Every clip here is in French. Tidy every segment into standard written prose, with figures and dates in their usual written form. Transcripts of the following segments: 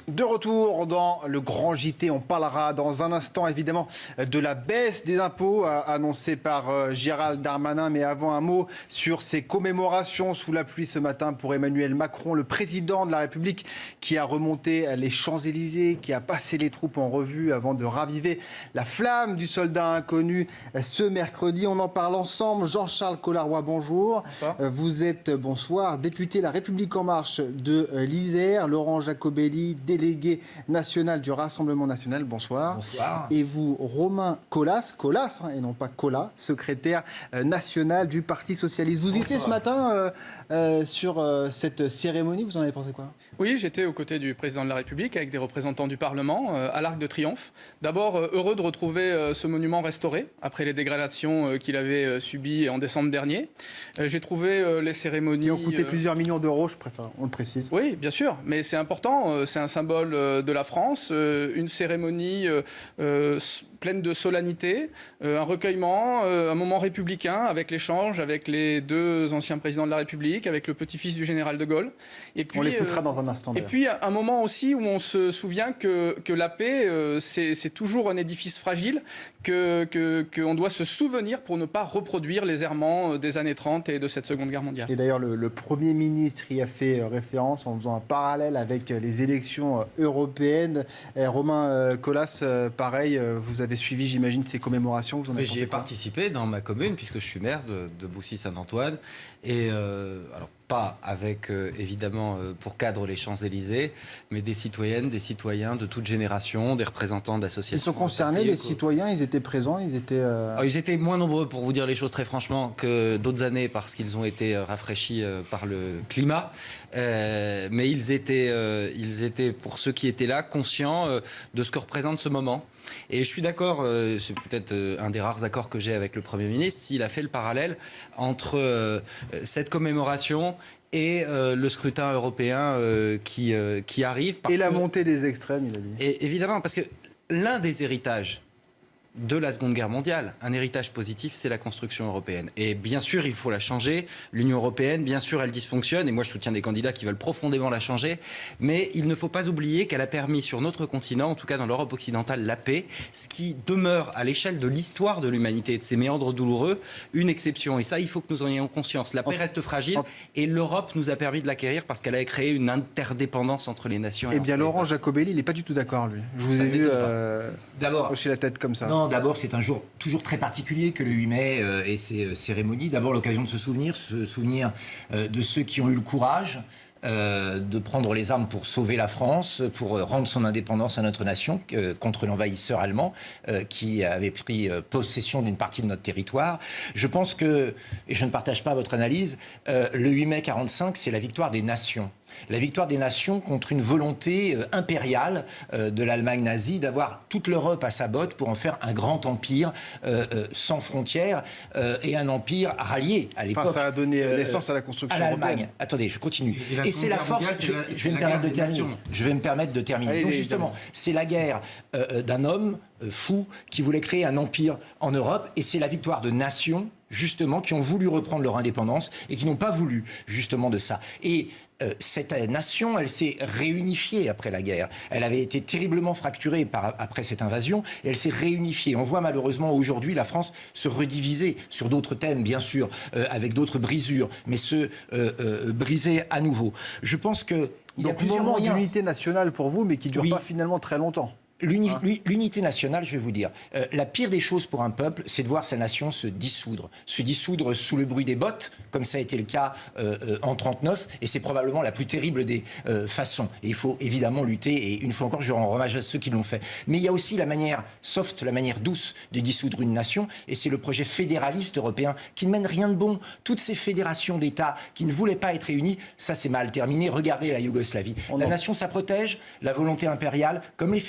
De retour dans le grand JT, on parlera dans un instant évidemment de la baisse des impôts annoncée par Gérald Darmanin. Mais avant, un mot sur ces commémorations sous la pluie ce matin pour Emmanuel Macron, le président de la République qui a remonté les Champs-Élysées, qui a passé les troupes en revue avant de raviver la flamme du soldat inconnu ce mercredi. On en parle ensemble. Jean-Charles Collaroy, bonjour. Bonsoir. Vous êtes, bonsoir, député La République En Marche de l'Isère. Laurent Jacobelli, délégué national du Rassemblement national, bonsoir. Bonsoir. Et vous, Romain Colas, et non pas Colas, secrétaire national du Parti socialiste. Vous étiez ce matin sur cette cérémonie, vous en avez pensé quoi? Oui, j'étais aux côtés du président de la République avec des représentants du Parlement à l'Arc de Triomphe. D'abord, heureux de retrouver ce monument restauré après les dégradations qu'il avait subies en décembre dernier. J'ai trouvé les cérémonies... Qui ont coûté plusieurs millions d'euros, je préfère, on le précise. Oui, bien sûr, mais c'est important, c'est un symbole de la France, une cérémonie pleine de solennité, un recueillement, un moment républicain avec l'échange avec les deux anciens présidents de la République, avec le petit-fils du général de Gaulle. Et puis, on l'écoutera dans un instant. Et puis un moment aussi où on se souvient que la paix, c'est toujours un édifice fragile, qu'on doit se souvenir pour ne pas reproduire les errements des années 30 et de cette Seconde Guerre mondiale. Et d'ailleurs, le Premier ministre y a fait référence en faisant un parallèle avec les élections européennes. Romain Colas, pareil, vous avez suivi, j'imagine, ces commémorations. J'y ai participé dans ma commune, puisque je suis maire de Boussy-Saint-Antoine. Et alors, pas avec, évidemment, pour cadre les Champs-Élysées, mais des citoyennes, des citoyens de toute génération, des représentants d'associations. Ils sont concernés, les citoyens, ils étaient présents, ils étaient... Alors, ils étaient moins nombreux, pour vous dire les choses très franchement, que d'autres années, parce qu'ils ont été rafraîchis par le climat. Mais ils étaient, pour ceux qui étaient là, conscients de ce que représente ce moment. Et je suis d'accord, c'est peut-être un des rares accords que j'ai avec le Premier ministre, s'il a fait le parallèle entre cette commémoration et le scrutin européen qui arrive. Et la montée des extrêmes, il a dit. Et évidemment, parce que l'un des héritages de la Seconde Guerre mondiale, un héritage positif, c'est la construction européenne. Et bien sûr, il faut la changer. L'Union européenne, bien sûr, elle dysfonctionne. Et moi, je soutiens des candidats qui veulent profondément la changer. Mais il ne faut pas oublier qu'elle a permis sur notre continent, en tout cas dans l'Europe occidentale, la paix, ce qui demeure à l'échelle de l'histoire de l'humanité et de ses méandres douloureux, une exception. Et ça, il faut que nous en ayons conscience. La paix reste fragile et l'Europe nous a permis de l'acquérir parce qu'elle a créé une interdépendance entre les nations. Eh bien, Laurent Jacobelli, il n'est pas du tout d'accord, lui. Je vous ai vu hocher la tête comme ça. Non, d'abord, c'est un jour toujours très particulier que le 8 mai et ces cérémonies. D'abord, l'occasion de se souvenir de ceux qui ont eu le courage de prendre les armes pour sauver la France, pour rendre son indépendance à notre nation contre l'envahisseur allemand qui avait pris possession d'une partie de notre territoire. Je pense que, et je ne partage pas votre analyse, le 8 mai 45, c'est la victoire des nations. La victoire des nations contre une volonté impériale de l'Allemagne nazie d'avoir toute l'Europe à sa botte pour en faire un grand empire sans frontières et un empire rallié à l'époque. Enfin, ça a donné naissance à la construction à l'Allemagne. européenne. Attendez, je continue. Et c'est la force. Je vais me permettre de terminer. Allez, donc justement, c'est la guerre d'un homme fou qui voulait créer un empire en Europe, et c'est la victoire de nations justement qui ont voulu reprendre leur indépendance et qui n'ont pas voulu justement de ça. Et cette nation, elle s'est réunifiée après la guerre. Elle avait été terriblement fracturée après cette invasion et elle s'est réunifiée. On voit malheureusement aujourd'hui la France se rediviser sur d'autres thèmes, bien sûr, avec d'autres brisures, mais se briser à nouveau. Je pense qu'il y a plusieurs moment moyens d'unité nationale pour vous, mais qui ne dure pas finalement très longtemps. L'unité nationale, je vais vous dire, la pire des choses pour un peuple, c'est de voir sa nation se dissoudre sous le bruit des bottes, comme ça a été le cas en 1939, et c'est probablement la plus terrible des façons. Et il faut évidemment lutter, et une fois encore, je rends hommage à ceux qui l'ont fait. Mais il y a aussi la manière soft, la manière douce de dissoudre une nation, et c'est le projet fédéraliste européen qui ne mène rien de bon. Toutes ces fédérations d'États qui ne voulaient pas être réunies, ça c'est mal terminé. Regardez la Yougoslavie. La nation, ça protège la volonté impériale, comme les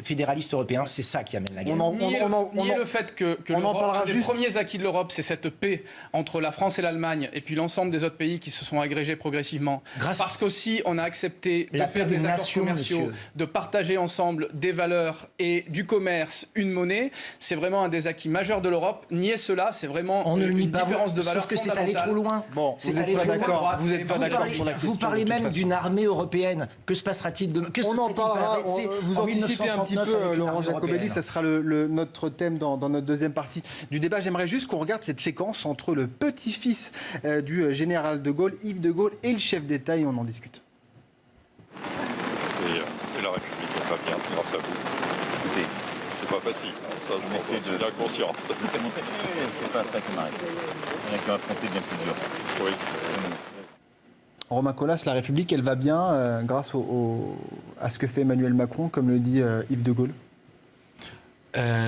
fédéraliste européen, c'est ça qui amène la guerre. Nier le fait que on en parlera les juste. premiers acquis de l'Europe, c'est cette paix entre la France et l'Allemagne, et puis l'ensemble des autres pays qui se sont agrégés progressivement. Parce qu'aussi, on a accepté de faire des accords commerciaux, de partager ensemble des valeurs et du commerce, une monnaie. C'est vraiment un des acquis majeurs de l'Europe. Nier cela, c'est vraiment une différence de valeur fondamentale. Sauf que c'est allé trop loin. Bon, c'est vous allé n'êtes trop pas loin. d'accord. Vous n'êtes pas d'accord sur la question. Vous parlez même d'une armée européenne. Que se passera-t-il demain? On en parlera. Vous anticipez un petit peu, Laurent Jacobelli. Ça sera notre thème dans notre deuxième partie du débat. J'aimerais juste qu'on regarde cette séquence entre le petit-fils du général de Gaulle, Yves de Gaulle, et le chef d'État, et on en discute. Et la République va bien grâce à vous. Écoutez, c'est pas facile, ça je m'en ai conscience. C'est pas ça qui m'arrête. On a qu'à affronter bien plus dur. Oui. Romain Colas, la République, elle va bien grâce à ce que fait Emmanuel Macron, comme le dit Yves de Gaulle?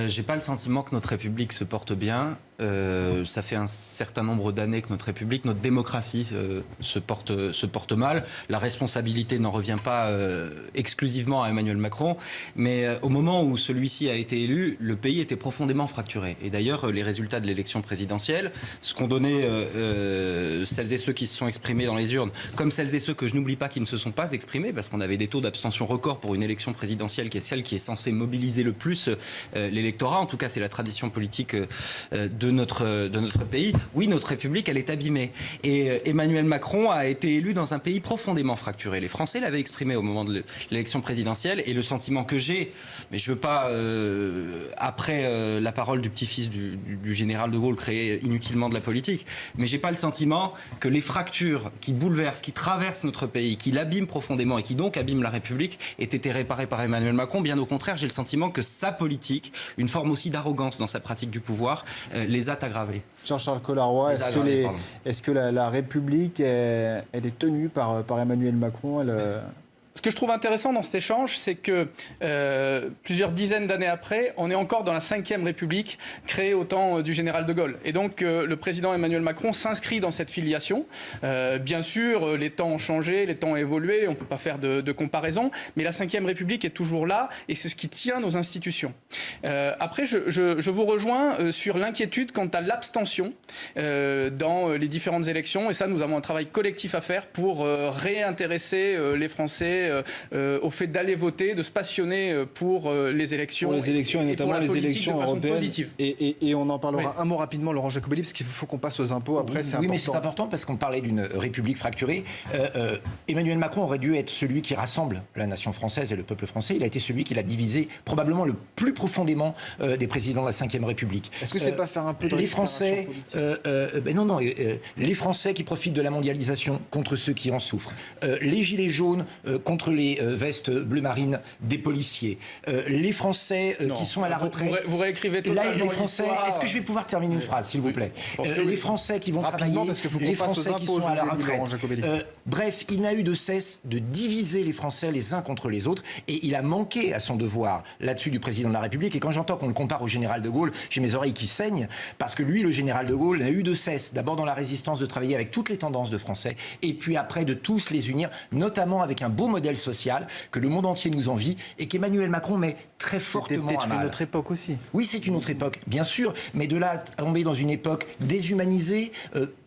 J'ai pas le sentiment que notre République se porte bien. Ça fait un certain nombre d'années que notre République, notre démocratie se porte mal. La responsabilité n'en revient pas exclusivement à Emmanuel Macron, mais au moment où celui-ci a été élu, le pays était profondément fracturé. Et d'ailleurs, les résultats de l'élection présidentielle, ce qu'ont donné celles et ceux qui se sont exprimés dans les urnes, comme celles et ceux que je n'oublie pas qui ne se sont pas exprimés, parce qu'on avait des taux d'abstention records pour une élection présidentielle qui est celle qui est censée mobiliser le plus l'électorat. En tout cas, c'est la tradition politique de notre pays. Oui, notre République, elle est abîmée. Et Emmanuel Macron a été élu dans un pays profondément fracturé. Les Français l'avaient exprimé au moment de l'élection présidentielle, et le sentiment que j'ai, mais je ne veux pas, après la parole du petit-fils du général de Gaulle, créer inutilement de la politique, mais je n'ai pas le sentiment que les fractures qui bouleversent, qui traversent notre pays, qui l'abîment profondément et qui donc abîment la République, aient été réparées par Emmanuel Macron. Bien au contraire, j'ai le sentiment que sa politique, une forme aussi d'arrogance dans sa pratique du pouvoir, les a aggravés. Jean-Charles Colas-Roy, est-ce que la République, elle est tenue par Emmanuel Macron? Ce que je trouve intéressant dans cet échange, c'est que plusieurs dizaines d'années après, on est encore dans la 5e République créée au temps du général de Gaulle. Et donc le président Emmanuel Macron s'inscrit dans cette filiation. Bien sûr, les temps ont changé, les temps ont évolué, on ne peut pas faire de comparaison, mais la 5e République est toujours là et c'est ce qui tient nos institutions. Après, je vous rejoins sur l'inquiétude quant à l'abstention dans les différentes élections. Et ça, nous avons un travail collectif à faire pour réintéresser les Français au fait d'aller voter, de se passionner pour les élections. Pour les élections et notamment les élections européennes. Et on en parlera un mot rapidement, Laurent Jacobelli, parce qu'il faut qu'on passe aux impôts. Après, c'est important. Oui, mais c'est important parce qu'on parlait d'une République fracturée. Emmanuel Macron aurait dû être celui qui rassemble la nation française et le peuple français. Il a été celui qui l'a divisé probablement le plus profondément des présidents de la 5e République. Est-ce que c'est pas faire un peu de les Français, les Français qui profitent de la mondialisation contre ceux qui en souffrent. Les gilets jaunes contre les vestes bleu marine des policiers. Les Français qui sont à la retraite. Vous réécrivez totalement les Français. Est-ce que je vais pouvoir terminer une phrase, s'il vous plaît? Les Français qui vont travailler, les Français qui sont à la retraite. Bref, il n'a eu de cesse de diviser les Français les uns contre les autres, et il a manqué à son devoir là-dessus du président de la République. Et quand j'entends qu'on le compare au général de Gaulle, j'ai mes oreilles qui saignent, parce que lui, le général de Gaulle, n'a eu de cesse, d'abord dans la résistance, de travailler avec toutes les tendances de Français, et puis après de tous les unir, notamment avec un beau modèle social que le monde entier nous envie et qu'Emmanuel Macron met très fortement à mal. C'était une autre époque aussi. Oui, c'est une autre époque, bien sûr, mais de là à tomber dans une époque déshumanisée,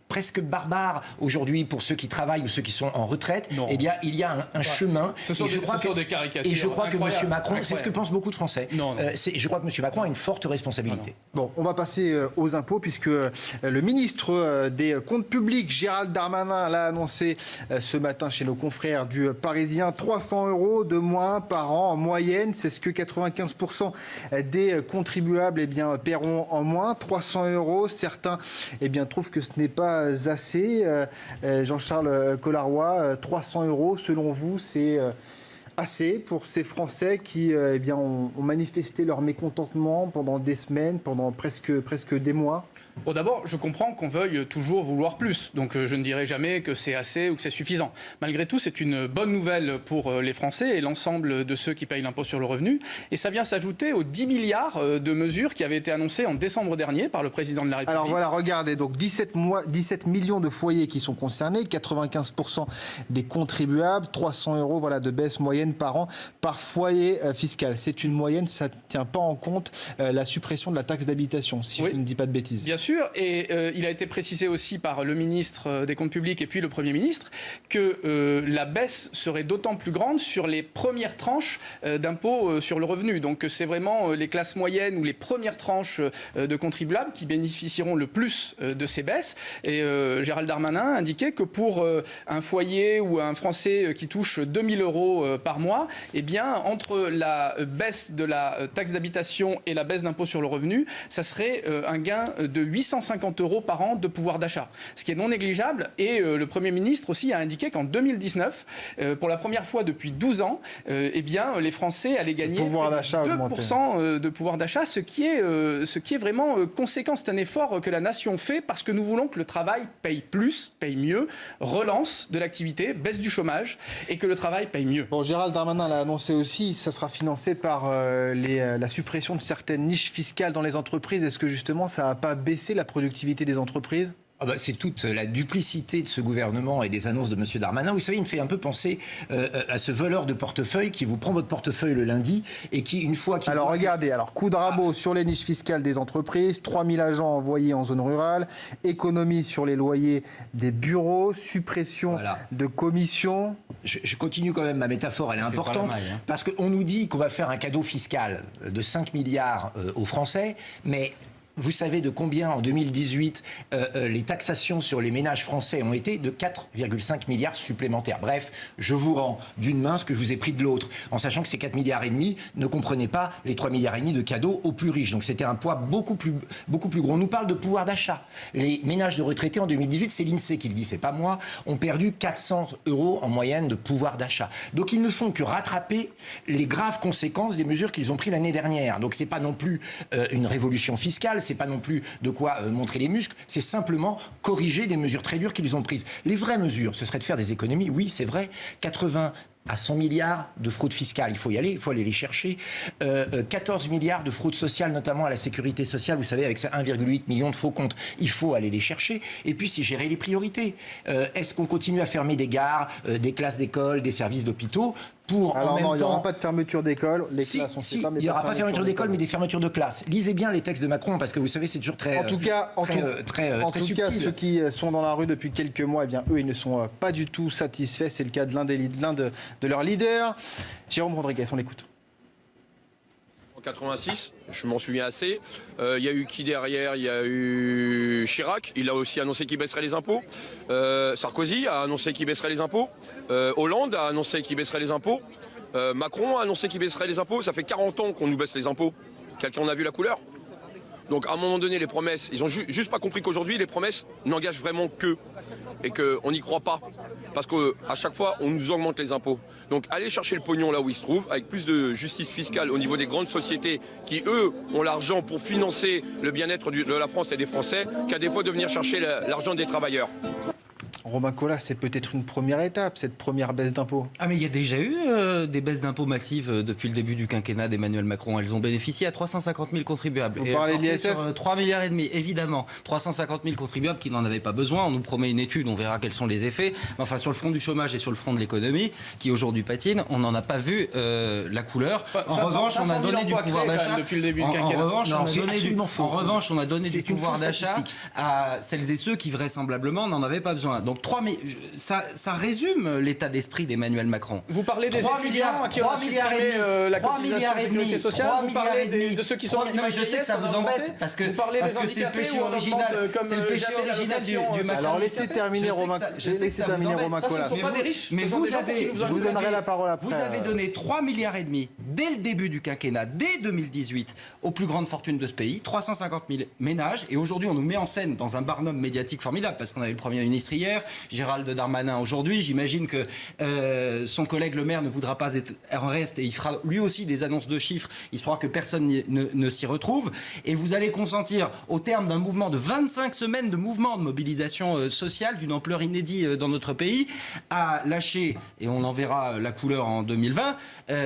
presque barbare aujourd'hui pour ceux qui travaillent ou ceux qui sont en retraite, eh bien, il y a un chemin. Ce sont des caricatures. Et je crois que M. Macron, c'est ce que pensent beaucoup de Français, je crois que M. Macron a une forte responsabilité. Bon, on va passer aux impôts, puisque le ministre des Comptes publics, Gérald Darmanin, l'a annoncé ce matin chez nos confrères du Parisien. 300 € de moins par an en moyenne, c'est ce que 95% des contribuables paieront en moins. 300 €, certains trouvent que ce n'est pas assez. Jean-Charles Colas-Roy, 300 €, selon vous, c'est assez pour ces Français qui ont manifesté leur mécontentement pendant des semaines, pendant presque des mois? Bon, d'abord, je comprends qu'on veuille toujours vouloir plus. Donc, je ne dirai jamais que c'est assez ou que c'est suffisant. Malgré tout, c'est une bonne nouvelle pour les Français et l'ensemble de ceux qui payent l'impôt sur le revenu. Et ça vient s'ajouter aux 10 milliards de mesures qui avaient été annoncées en décembre dernier par le président de la République. Alors voilà, regardez, donc 17 millions de foyers qui sont concernés, 95% des contribuables, 300 € voilà, de baisse moyenne par an par foyer fiscal. C'est une moyenne, ça ne tient pas en compte la suppression de la taxe d'habitation, si je ne dis pas de bêtises. Bien sûr, et il a été précisé aussi par le ministre des Comptes publics et puis le Premier ministre que la baisse serait d'autant plus grande sur les premières tranches d'impôt sur le revenu. Donc c'est vraiment les classes moyennes ou les premières tranches de contribuables qui bénéficieront le plus de ces baisses. Et Gérald Darmanin indiquait que pour un foyer ou un Français qui touche 2 000 € par mois, eh bien, entre la baisse de la taxe d'habitation et la baisse d'impôt sur le revenu, ça serait un gain de 850 € par an de pouvoir d'achat, ce qui est non négligeable. Et le Premier ministre aussi a indiqué qu'en 2019, pour la première fois depuis 12 ans, eh bien, les Français allaient gagner 2% de pouvoir d'achat, ce qui est vraiment conséquent. C'est un effort que la nation fait parce que nous voulons que le travail paye plus, paye mieux, relance de l'activité, baisse du chômage et que le travail paye mieux. Bon, Gérald Darmanin l'a annoncé aussi, ça sera financé par la suppression de certaines niches fiscales dans les entreprises. Est-ce que justement ça n'a pas baissé la productivité des entreprises ? C'est toute la duplicité de ce gouvernement et des annonces de M. Darmanin. Vous savez, il me fait un peu penser à ce voleur de portefeuille qui vous prend votre portefeuille le lundi et qui, une fois qu'il... Alors regardez, coup de rabot sur les niches fiscales des entreprises, 3000 agents envoyés en zone rurale, économie sur les loyers des bureaux, suppression de commissions. Je continue quand même, ma métaphore, elle est importante, parce qu'on nous dit qu'on va faire un cadeau fiscal de 5 milliards aux Français, mais... Vous savez de combien en 2018 les taxations sur les ménages français ont été de 4,5 milliards supplémentaires. Bref, je vous rends d'une main ce que je vous ai pris de l'autre, en sachant que ces 4,5 milliards ne comprenaient pas les 3,5 milliards de cadeaux aux plus riches. Donc c'était un poids beaucoup plus gros. On nous parle de pouvoir d'achat. Les ménages de retraités en 2018, c'est l'INSEE qui le dit, c'est pas moi, ont perdu 400 € en moyenne de pouvoir d'achat. Donc ils ne font que rattraper les graves conséquences des mesures qu'ils ont prises l'année dernière. Donc c'est pas non plus une révolution fiscale, c'est pas non plus de quoi montrer les muscles, c'est simplement corriger des mesures très dures qu'ils ont prises. Les vraies mesures, ce serait de faire des économies, oui, c'est vrai, 80 à 100 milliards de fraude fiscale, il faut y aller, il faut aller les chercher. 14 milliards de fraude sociale, notamment à la sécurité sociale, vous savez, avec ces 1,8 million de faux comptes, il faut aller les chercher. Et puis, c'est gérer les priorités. Est-ce qu'on continue à fermer des gares, des classes d'école, des services d'hôpitaux pour, alors en même non, temps... il n'y aura pas de fermeture d'école, les classes, on ne sait pas. Mais il n'y aura pas de fermeture d'école, mais des fermetures de classes. Lisez bien les textes de Macron, parce que vous savez, c'est toujours très En tout cas, ceux qui sont dans la rue depuis quelques mois, eh bien, eux, ils ne sont pas du tout satisfaits. C'est le cas de l'un de leurs leaders. Jérôme Rodriguez, on l'écoute. En 86, je m'en souviens assez. Il y a eu qui derrière? Il y a eu Chirac. Il a aussi annoncé qu'il baisserait les impôts. Sarkozy a annoncé qu'il baisserait les impôts. Hollande a annoncé qu'il baisserait les impôts. Macron a annoncé qu'il baisserait les impôts. Ça fait 40 ans qu'on nous baisse les impôts. Quelqu'un en a vu la couleur? Donc à un moment donné, les promesses, ils ont juste pas compris qu'aujourd'hui, les promesses n'engagent vraiment qu'eux. Et qu'on n'y croit pas. Parce qu'à chaque fois, on nous augmente les impôts. Donc allez chercher le pognon là où il se trouve, avec plus de justice fiscale au niveau des grandes sociétés qui, eux, ont l'argent pour financer le bien-être de la France et des Français, qu'à des fois de venir chercher l'argent des travailleurs. Romain Colas, c'est peut-être une première étape, cette première baisse d'impôts. Ah mais il y a déjà eu des baisses d'impôts massives depuis le début du quinquennat d'Emmanuel Macron. Elles ont bénéficié à 350 000 contribuables. Vous parlez de l'ISF ? 3,5 milliards, évidemment. 350 000 contribuables qui n'en avaient pas besoin. On nous promet une étude, on verra quels sont les effets. Enfin, sur le front du chômage et sur le front de l'économie, qui aujourd'hui patine, on n'en a pas vu la couleur. En revanche, on a donné du pouvoir d'achat. Depuis le début du quinquennat. En revanche, on a donné du pouvoir d'achat à celles et ceux qui vraisemblablement n'en avaient pas besoin. Donc ça résume l'état d'esprit d'Emmanuel Macron. Vous parlez des étudiants qui ont supprimé la cotisation de sécurité sociale. Vous parlez de ceux qui sont... Non, mais je sais que ça vous embête parce que c'est le péché original. C'est le péché original du Macron. Alors laissez terminer Romain Colas. Mais je vous donnerai la parole après. Vous avez donné 3,5 milliards dès le début du quinquennat, dès 2018, aux plus grandes fortunes de ce pays, 350 000 ménages. Et aujourd'hui, on nous met en scène dans un barnum médiatique formidable parce qu'on avait le Premier ministre hier, hier, Gérald Darmanin aujourd'hui. J'imagine que son collègue Le Maire ne voudra pas être en reste et il fera lui aussi des annonces de chiffres. Il se croit que personne ne s'y retrouve. Et vous allez consentir, au terme d'un mouvement de 25 semaines de mouvement de mobilisation sociale d'une ampleur inédite dans notre pays, à lâcher, et on en verra la couleur en 2020,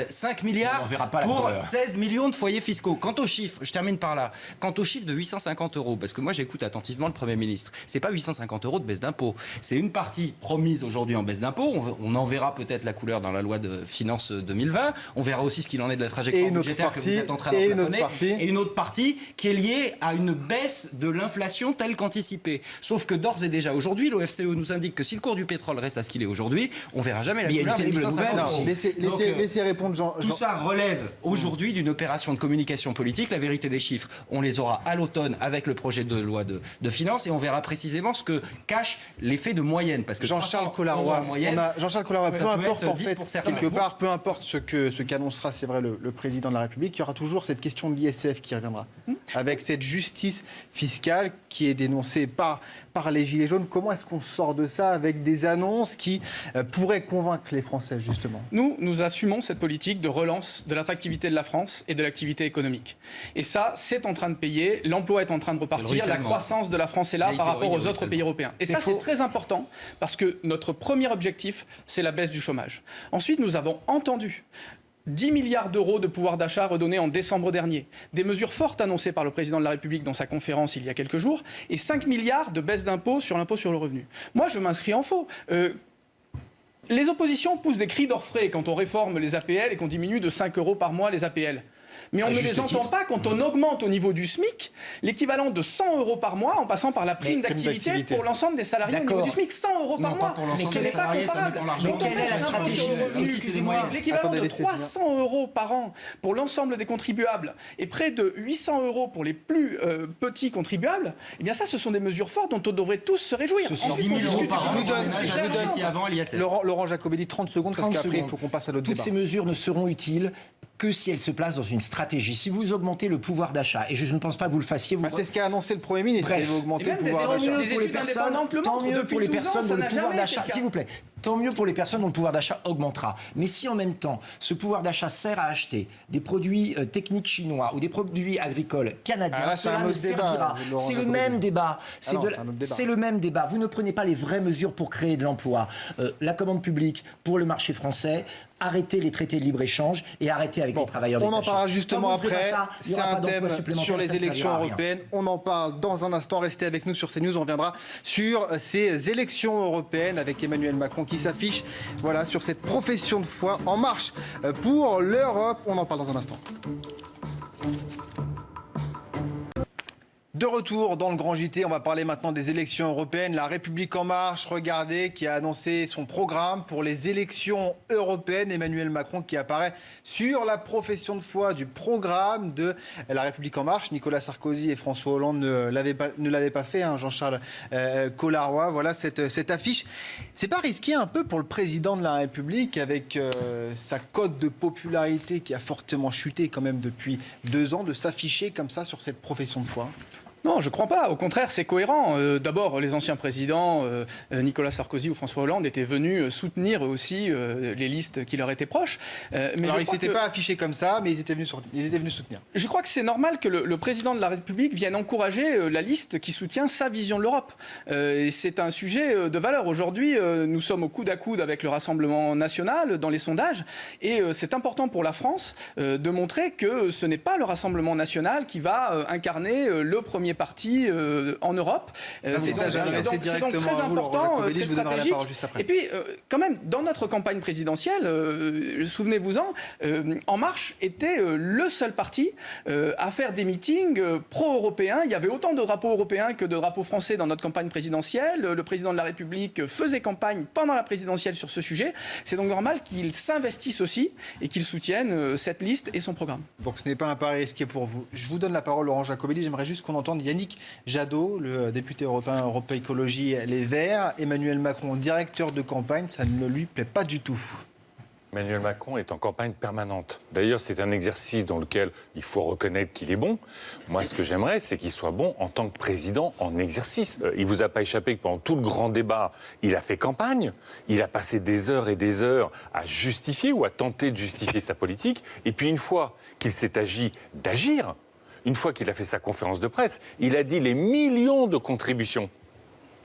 5 milliards pour 16 millions de foyers fiscaux. Quant aux chiffres, je termine par là, quant aux chiffres de 850 €, parce que moi j'écoute attentivement le Premier ministre, c'est pas 850 € de baisse d'impôts, c'est une partie promise aujourd'hui en baisse d'impôts, on en verra peut-être la couleur dans la loi de finances 2020, on verra aussi ce qu'il en est de la trajectoire budgétaire que vous êtes en train de plafonner, et une autre partie qui est liée à une baisse de l'inflation telle qu'anticipée. Sauf que d'ores et déjà aujourd'hui, l'OFCE nous indique que si le cours du pétrole reste à ce qu'il est aujourd'hui, on verra jamais la couleur des 850 €. Laissez répondre Jean. Tout ça relève aujourd'hui d'une opération de communication politique. La vérité des chiffres, on les aura à l'automne avec le projet de loi de finances et on verra précisément ce que cache l'effet de moyenne. Parce que Jean-Charles Collaroy, peu importe en fait, quelque part, peu importe ce qu'annoncera, c'est vrai, le président de la République, il y aura toujours cette question de l'ISF qui reviendra. Avec cette justice fiscale qui est dénoncée par les Gilets jaunes. Comment est-ce qu'on sort de ça avec des annonces qui pourraient convaincre les Français, justement ? Nous assumons cette politique de relance de l'attractivité de la France et de l'activité économique. Et ça, c'est en train de payer. L'emploi est en train de repartir. La croissance de la France est là par rapport aux autres pays européens. Et ça, c'est très important parce que notre premier objectif, c'est la baisse du chômage. Ensuite, nous avons entendu 10 milliards d'euros de pouvoir d'achat redonnés en décembre dernier. Des mesures fortes annoncées par le président de la République dans sa conférence il y a quelques jours. Et 5 milliards de baisse d'impôts sur l'impôt sur le revenu. Moi, je m'inscris en faux. Les oppositions poussent des cris d'orfraie quand on réforme les APL et qu'on diminue de 5 € par mois les APL. Mais on ne les entend pas quand on augmente au niveau du SMIC l'équivalent de 100 € par mois en passant par la prime d'activité pour l'ensemble des salariés au niveau du SMIC. 100 € par mois. Mais ce n'est pas comparable. Mais quelle est la stratégie ? L'équivalent de 300 € par an pour l'ensemble des contribuables et près de 800 € pour les plus petits contribuables, eh bien ça, ce sont des mesures fortes dont on devrait tous se réjouir. Ce sont 10 000 € par an. Laurent Jacobelli, 30 secondes, parce qu'après, il faut qu'on passe à l'autre débat. Toutes ces mesures ne seront utiles que si elle se place dans une stratégie. Si vous augmentez le pouvoir d'achat, et je ne pense pas que vous le fassiez... C'est ce qu'a annoncé le Premier ministre, il va augmenter le pouvoir d'achat. Tant mieux pour les personnes dont le pouvoir d'achat... S'il vous plaît, tant mieux pour les personnes dont le pouvoir d'achat augmentera. Mais si en même temps, ce pouvoir d'achat sert à acheter des produits techniques chinois ou des produits agricoles canadiens, cela ne servira. C'est le même débat. C'est le même débat. Vous ne prenez pas les vraies mesures pour créer de l'emploi. La commande publique pour le marché français, arrêtez les traités de libre-échange et arrêtez avec les travailleurs détachés. On en parlera justement après. C'est un thème sur les élections européennes. On en parle dans un instant. Restez avec nous sur CNews. On reviendra sur ces élections européennes avec Emmanuel Macron qui s'affiche sur cette profession de foi en marche pour l'Europe. On en parle dans un instant. De retour dans le Grand JT, on va parler maintenant des élections européennes. La République En Marche, regardez, qui a annoncé son programme pour les élections européennes. Emmanuel Macron qui apparaît sur la profession de foi du programme de la République En Marche. Nicolas Sarkozy et François Hollande ne l'avaient pas fait, Jean-Charles Collaroy. Voilà cette affiche. C'est pas risqué un peu pour le président de la République avec sa cote de popularité qui a fortement chuté quand même depuis 2 ans de s'afficher comme ça sur cette profession de foi ? Non, je ne crois pas. Au contraire, c'est cohérent. D'abord, les anciens présidents, Nicolas Sarkozy ou François Hollande, étaient venus soutenir aussi les listes qui leur étaient proches. Alors, ils ne s'étaient pas affichés comme ça, mais ils étaient venus soutenir. Je crois que c'est normal que le président de la République vienne encourager la liste qui soutient sa vision de l'Europe. Et c'est un sujet de valeur. Aujourd'hui, nous sommes au coude à coude avec le Rassemblement national dans les sondages. Et c'est important pour la France de montrer que ce n'est pas le Rassemblement national qui va incarner le premier parti en Europe. C'est donc très important, très stratégique. Et puis, quand même, dans notre campagne présidentielle, souvenez-vous-en, En Marche était le seul parti à faire des meetings pro-européens. Il y avait autant de drapeaux européens que de drapeaux français dans notre campagne présidentielle. Le président de la République faisait campagne pendant la présidentielle sur ce sujet. C'est donc normal qu'il s'investisse aussi et qu'il soutienne cette liste et son programme. Donc ce n'est pas un pari risqué pour vous. Je vous donne la parole, Laurent Jacobelli. J'aimerais juste qu'on entende Yannick Jadot, le député européen Europe Écologie Les Verts. Emmanuel Macron, directeur de campagne, ça ne lui plaît pas du tout. Emmanuel Macron est en campagne permanente. D'ailleurs, c'est un exercice dans lequel il faut reconnaître qu'il est bon. Moi, ce que j'aimerais, c'est qu'il soit bon en tant que président en exercice. Il ne vous a pas échappé que pendant tout le grand débat, il a fait campagne. Il a passé des heures et des heures à justifier ou à tenter de justifier sa politique. Et puis, une fois qu'il s'est agi d'agir, une fois qu'il a fait sa conférence de presse, il a dit les millions de contributions,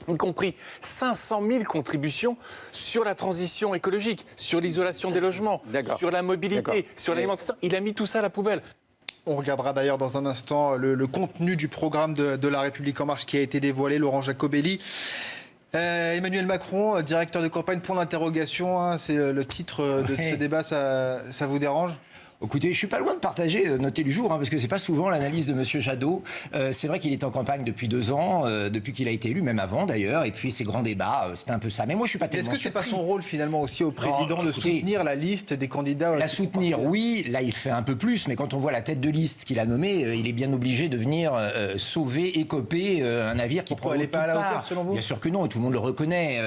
y compris 500 000 contributions sur la transition écologique, sur l'isolation des logements, sur la mobilité, sur l'alimentation. Il a mis tout ça à la poubelle. On regardera d'ailleurs dans un instant le contenu du programme de La République En Marche qui a été dévoilé, Laurent Jacobelli. Emmanuel Macron, directeur de campagne, point d'interrogation, hein, c'est le titre de ce débat, ça vous dérange ? Écoutez, je suis pas loin de partager Notez le jour, hein, parce que c'est pas souvent l'analyse de Monsieur Jadot. C'est vrai qu'il est en campagne depuis 2 ans, depuis qu'il a été élu, même avant d'ailleurs. Et puis ces grands débats, c'était un peu ça. Mais moi, je suis pas tellement. Est-ce que c'est pas son rôle finalement aussi au président de soutenir la liste des candidats? La soutenir, oui. Là, il fait un peu plus, mais quand on voit la tête de liste qu'il a nommée, il est bien obligé de venir sauver, écoper un navire qui Pourquoi elle n'est pas à la hauteur, selon vous? Bien sûr que non, et tout le monde le reconnaît.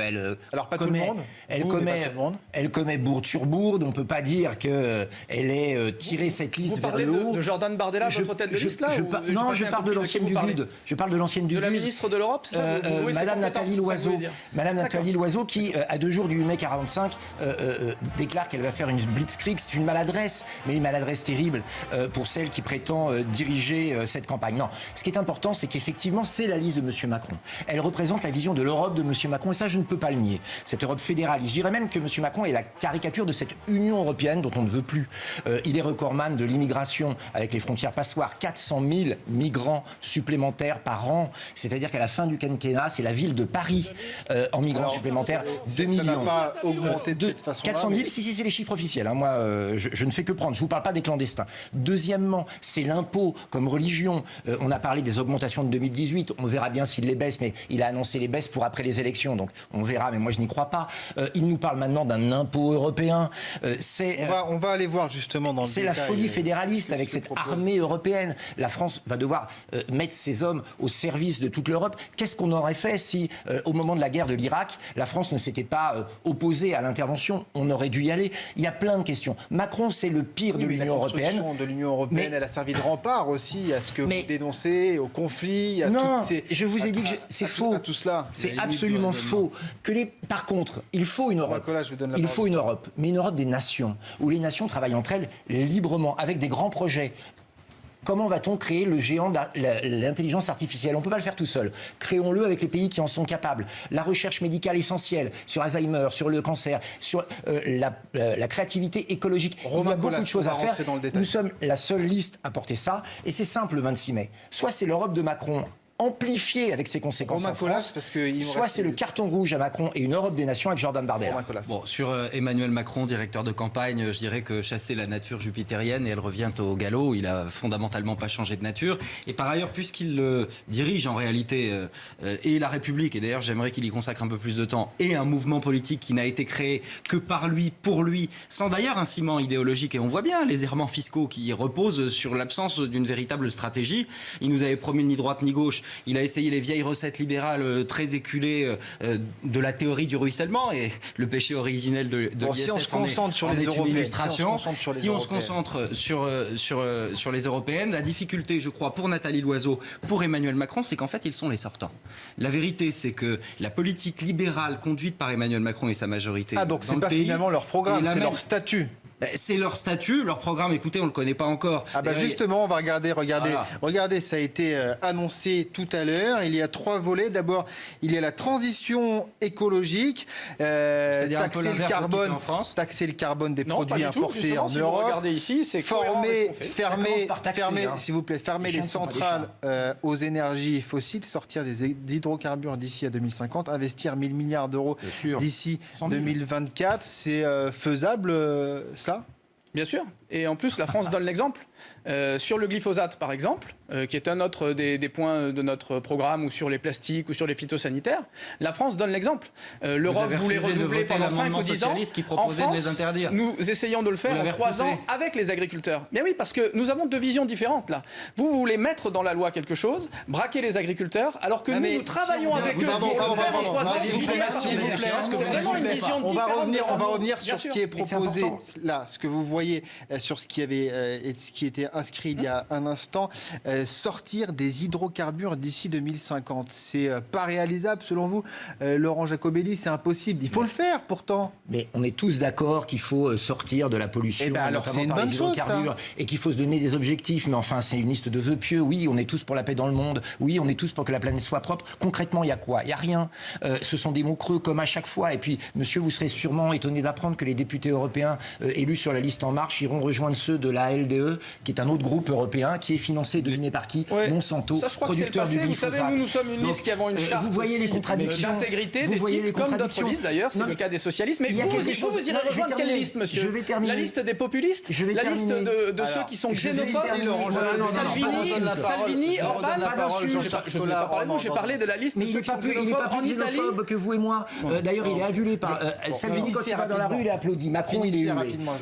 Alors pas tout le monde. Elle commet bourde sur bourde. On peut pas dire que elle est tirer cette liste vers le haut. Vous parlez de Jordan Bardella, votre tête de liste là Non, je parle de l'ancienne du GUD. Je parle de l'ancienne du GUD. De la ministre de l'Europe, c'est ça? Madame Nathalie Loiseau. Madame Nathalie Loiseau qui, à 2 jours du 8 mai 45, déclare qu'elle va faire une blitzkrieg. C'est une maladresse, mais une maladresse terrible pour celle qui prétend diriger cette campagne. Non, ce qui est important, c'est qu'effectivement, c'est la liste de M. Macron. Elle représente la vision de l'Europe de M. Macron, et ça, je ne peux pas le nier. Cette Europe fédéraliste. Je dirais même que M. Macron est la caricature de cette Union européenne dont on ne veut plus. Il est recordman de l'immigration avec les frontières passoires, 400 000 migrants supplémentaires par an. C'est-à-dire qu'à la fin du quinquennat, c'est la ville de Paris en migrants supplémentaires, 2 millions. Ça n'a pas augmenté de cette façon-là. 400 000, si, c'est les chiffres officiels. Hein. Moi, je ne fais que prendre. Je ne vous parle pas des clandestins. Deuxièmement, c'est l'impôt comme religion. On a parlé des augmentations de 2018. On verra bien s'il les baisse, mais il a annoncé les baisses pour après les élections. Donc, on verra, mais moi, je n'y crois pas. Il nous parle maintenant d'un impôt européen. On va aller voir justement dans le détail. C'est la folie fédéraliste avec cette armée européenne. La France va devoir mettre ses hommes au service de toute l'Europe. Qu'est-ce qu'on aurait fait si, au moment de la guerre de l'Irak, la France ne s'était pas opposée à l'intervention? On aurait dû y aller. Il y a plein de questions. Macron, c'est le pire de l'Union européenne. La construction de l'Union européenne, elle a servi de rempart aussi à ce que vous dénoncez, au conflit. Je vous ai dit que c'est faux. Tout cela. C'est absolument faux. Par contre, il faut une Europe. Il faut une Europe, mais une Europe des nations, où les nations travaillent entre elles librement, avec des grands projets. Comment va-t-on créer le géant de l'intelligence artificielle? On ne peut pas le faire tout seul. Créons-le avec les pays qui en sont capables. La recherche médicale essentielle sur Alzheimer, sur le cancer, sur la créativité écologique. Il y a beaucoup de choses à faire. Nous sommes la seule liste à porter ça. Et c'est simple le 26 mai. Soit c'est l'Europe de Macron amplifié avec ses conséquences en France, soit c'est le carton rouge à Macron et une Europe des nations avec Jordan Bardella. Bon, sur Emmanuel Macron, directeur de campagne, je dirais que chasser la nature jupitérienne et elle revient au galop. Il a fondamentalement pas changé de nature. Et par ailleurs, puisqu'il dirige en réalité et la République, et d'ailleurs j'aimerais qu'il y consacre un peu plus de temps, et un mouvement politique qui n'a été créé que par lui, pour lui, sans d'ailleurs un ciment idéologique. Et on voit bien les errements fiscaux qui reposent sur l'absence d'une véritable stratégie. Il nous avait promis ni droite ni gauche. Il a essayé les vieilles recettes libérales très éculées de la théorie du ruissellement, et le péché originel de l'ISF. Si on se concentre sur les européennes, si on se concentre sur les européennes, la difficulté, je crois, pour Nathalie Loiseau, pour Emmanuel Macron, c'est qu'en fait, ils sont les sortants. La vérité, c'est que la politique libérale conduite par Emmanuel Macron et sa majorité. Donc c'est pas finalement leur programme, c'est leur statut. C'est leur statut, leur programme, écoutez, on ne le connaît pas encore. Justement, on va regarder. Voilà. Regardez, ça a été annoncé tout à l'heure. Il y a 3 volets. D'abord, il y a la transition écologique, taxer le carbone des produits importés en Europe. Regardez ici, c'est fermer les centrales aux énergies fossiles, sortir des hydrocarbures d'ici à 2050, investir 1 000 milliards d'euros d'ici 2024. C'est faisable, ça ? Bien sûr. Et en plus, la France donne l'exemple. Sur le glyphosate, par exemple, qui est un autre des points de notre programme, ou sur les plastiques, ou sur les phytosanitaires, la France donne l'exemple. L'Europe voulait renouveler pendant 5 ou 10 ans. Qui En proposait de France, les interdire. nous essayons de le faire Vous en l'avez 3 repoussé. ans avec les agriculteurs. Bien oui, parce que nous avons deux visions différentes là. Vous voulez mettre dans la loi quelque chose, braquer les agriculteurs, alors que nous travaillons avec eux pour le faire en 3 ans. S'il vous plaît, C'est vraiment une vision on va différente. revenir sur ce qui est Mais c'est proposé important. là, ce que vous voyez sur ce qui avait et ce qui était inscrit il y a un instant, sortir des hydrocarbures d'ici 2050. C'est pas réalisable selon vous, Laurent Jacobelli, c'est impossible. Il faut le faire pourtant. Mais on est tous d'accord qu'il faut sortir de la pollution, Eh ben alors, c'est notamment une par bonne les chose, hydrocarbures, et qu'il faut se donner des objectifs. Mais enfin, c'est une liste de vœux pieux. Oui, on est tous pour la paix dans le monde. Oui, on est tous pour que la planète soit propre. Concrètement, il y a quoi? Il y a rien. Ce sont des mots creux comme à chaque fois. Et puis, monsieur, vous serez sûrement étonné d'apprendre que les députés européens élus sur la liste En Marche iront rejoindre ceux de la LDE, qui est un autre groupe européen qui est financé, devinez par qui? Ouais. Monsanto, Ça, je crois que c'est le producteur passé. du Vous savez, glyphosate. nous sommes une liste qui avons une charte vous voyez aussi les contradictions. d'intégrité, Vous voyez les d'éthique, comme d'autres contradictions. listes d'ailleurs. C'est Non, le mais cas des socialistes. Mais il y a vous quelque chose- irez Non, je vais rejoindre quelle terminer. liste, monsieur? Je vais terminer. La liste des populistes? Je vais La liste terminer. de ceux qui sont je vais xénophobes? terminer. Laurent, Non, non, non, Salvini, je redonne Orban, la pas parole, d'insulte. Jean-Charles Je ne vais pas parler de nous, j'ai Collard. parlé de la liste de Mais il ceux n'est qui sont pas plus xénophobes en Italie. xénophobe que vous et moi. D'ailleurs, il est adulé par Salvini quand il va dans la rue, il est applaudi. Macron, il est Finissez hué. rapidement.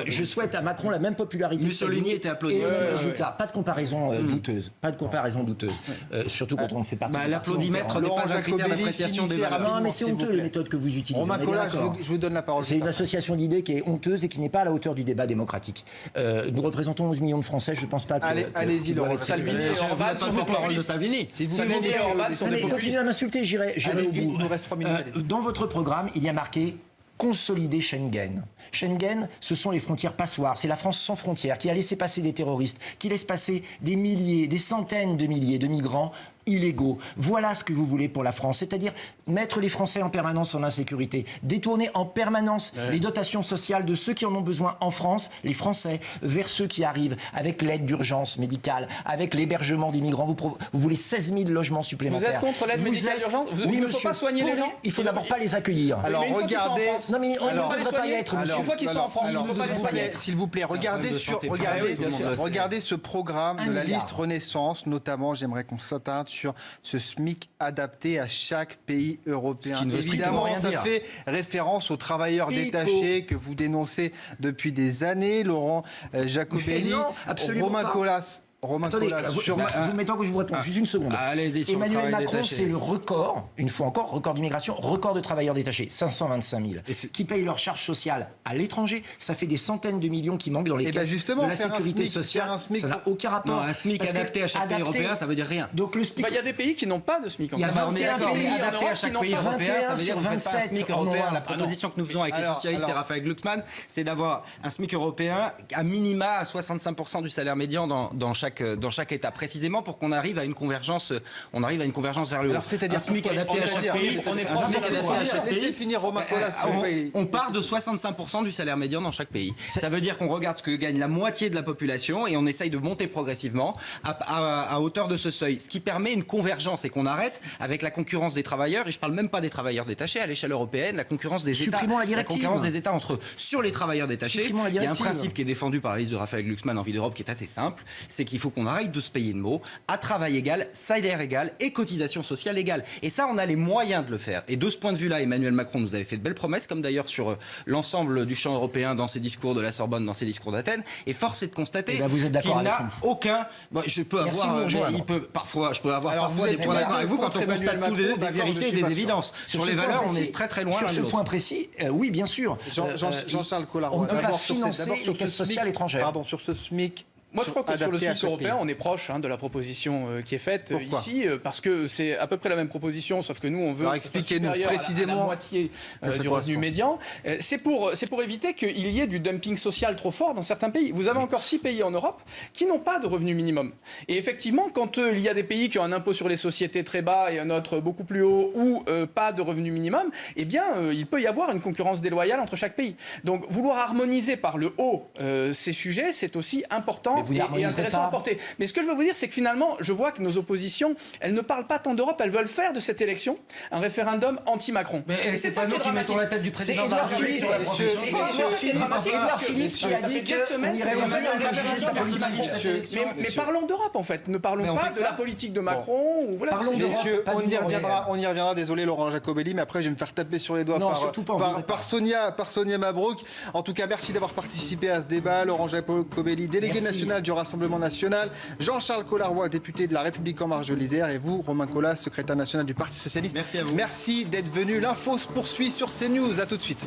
Je souhaite à Macron la même popularité. Mussolini que Salvini était applaudi. Et le Ouais, même ouais, résultat. Pas de comparaison douteuse. Pas de comparaison douteuse. Surtout quand on fait partie. Bah, l'applaudimètre n'est Laurent pas un critère Jacobelli, d'appréciation des finissez valeurs. Non, mais c'est s'il vous honteux plaît. les méthodes que vous utilisez. Romain On est Colas, d'accord. je vous donne la parole. C'est une association d'idées qui est honteuse et qui n'est pas à la hauteur du débat démocratique. Nous représentons 11 millions de Français, je ne pense pas que... Allez-y, qu'ils doivent Laurent. être Salvini sélectionnés. et Orban sont des parole de populistes. Savini. Si vous Salvini et Orban sont Mais des continuez populistes. à m'insulter, j'irai au Allez-y, bout. il nous reste 3 minutes. allez-y. Dans votre programme, il y a marqué consolider Schengen. Schengen, ce sont les frontières passoires. C'est la France sans frontières qui a laissé passer des terroristes, qui laisse passer des milliers, des centaines de milliers de migrants illégaux. Voilà ce que vous voulez pour la France, c'est-à-dire mettre les Français en permanence en insécurité, détourner en permanence les dotations sociales de ceux qui en ont besoin en France, les Français, vers ceux qui arrivent avec l'aide d'urgence médicale, avec l'hébergement des migrants. Vous voulez 16 000 logements supplémentaires. Vous êtes contre l'aide Vous médicale êtes- d'urgence Oui, Il ne faut monsieur. pas soigner les gens Il faut d'abord pas les accueillir. Alors mais une fois qu'ils sont en regardez. France, Non mais on ne Alors, devrait pas y être, monsieur. Une fois qu'ils sont en France, il ne faut pas les soigner. S'il vous plaît, regardez problème de sur, santé regardez, publique, tout le monde le sait. regardez ce programme Un de la milliard. liste Renaissance, notamment, j'aimerais qu'on s'attarde sur ce SMIC adapté à chaque pays européen. Ce qui ne veut Évidemment, strictement rien ça dire. fait référence aux travailleurs Pipo. détachés que vous dénoncez depuis des années, Laurent Jacobelli, Mais non, absolument Romain pas. Colas. Romain Attendez, Colas, vous sur- me mettez en que je vous réponds. Juste une seconde. Allez-y, sur le Emmanuel travail Macron, détaché. c'est le record, une fois encore, record d'immigration, record de travailleurs détachés, 525 000, qui payent leurs charges sociales à l'étranger. Ça fait des centaines de millions qui manquent dans les Eh ben caisses justement, de la faire un sécurité SMIC, sociale. faire un SMIC. Ça n'a aucun rapport. Non, un SMIC Parce que adapté à chaque pays adapté- européen, ça veut dire rien. Donc le SMIC... Il y a des pays qui n'ont pas de SMIC. Il y a On est 21 d'accord, mais pays adapté Europe à chaque qui n'ont pays pas. européen, ça veut dire 21 que vous faites pas un sur SMIC 27 en européen. noir. La proposition que nous faisons avec les Alors, socialistes et alors- Raphaël Glucksmann, c'est d'avoir un SMIC européen à minima à 65% du salaire médian dans chaque État, précisément pour qu'on arrive à une convergence, vers le haut. Alors, c'est-à-dire, un SMIC adapté à chaque pays. on est un proche SMIC de la adapté à loi. chaque Laissez pays. finir Romain Colas. s'il vous plaît. On part de 65% du salaire médian dans chaque pays. Ça veut dire qu'on regarde ce que gagne la moitié de la population et on essaye de monter progressivement à hauteur de ce seuil. Ce qui permet une convergence et qu'on arrête avec la concurrence des travailleurs, et je parle même pas des travailleurs détachés, à l'échelle européenne, la concurrence des États. Supprimons la directive. concurrence des États entre eux. Sur les travailleurs détachés, Supprimons la il y a un directive. principe qui est défendu par la liste de Raphaël Glucksmann en Vie d'Europe qui est assez simple, c'est qu'il faut qu'on arrête de se payer de mots, à travail égal, salaire égal et cotisation sociale égale. Et ça, on a les moyens de le faire. Et de ce point de vue-là, Emmanuel Macron nous avait fait de belles promesses, comme d'ailleurs sur l'ensemble du champ européen dans ses discours de la Sorbonne, dans ses discours d'Athènes. Et force est de constater Eh ben, vous êtes d'accord qu'il avec n'a nous. aucun... Bon, je peux Merci avoir... de nous rejoindre. je peux avoir Alors, parfois vous des êtes points d'accord avec vous quand contre on Emmanuel constate Macron, des d'accord, je vérités et suis des pas sûr. évidences. Sur ce les point valeurs, on précis- est très très loin Sur l'un de ce l'autre. point précis, oui, bien sûr. Jean-Charles Collard, on ne peut pas d'abord sur financer d'abord sur les ce caisses SMIC. sociales étrangères. Pardon, sur ce SMIC. Moi, je crois que sur le adapté à SMIC chaque européen, pays. on est proche de la proposition qui est faite Pourquoi ici, parce que c'est à peu près la même proposition, sauf que nous, on veut Alors, que ce soit expliquez-nous supérieur précisément à la moitié à ça du correspond. revenu médian. C'est pour éviter qu'il y ait du dumping social trop fort dans certains pays. Vous avez encore 6 pays en Europe qui n'ont pas de revenu minimum. Et effectivement, quand il y a des pays qui ont un impôt sur les sociétés très bas et un autre beaucoup plus haut, ou pas de revenu minimum, eh bien, il peut y avoir une concurrence déloyale entre chaque pays. Donc, vouloir harmoniser par le haut ces sujets, c'est aussi important vous et n'harmoniserez intéressant pas. à porter. Mais ce que je veux vous dire, c'est que finalement, je vois que nos oppositions, elles ne parlent pas tant d'Europe, elles veulent faire de cette élection un référendum anti-Macron. Mais c'est pas nous qui mettons la tête du président de la République sur la profession. Édouard Philippe qui a dit qu'on irait au Sénat pas juger sa politique. Mais parlons d'Europe, en fait. Ne parlons pas de la politique de Macron. Ou voilà. Parlons d'Europe. Messieurs, pas on d'Union y reviendra. européenne. On y reviendra. Désolé, Laurent Jacobelli, mais après, je vais me faire taper sur les doigts Non, surtout pas, on voudrait pas. par Sonia Mabrouk. En tout cas, merci d'avoir participé à ce débat. Laurent Jacobelli, délégué national du Rassemblement national. Jean-Charles Collaroy, député de La République En Marche de l'Isère. Et vous, Romain Colas, secrétaire national du Parti socialiste. Merci à vous. Merci d'être venu. L'info se poursuit sur CNews. À tout de suite.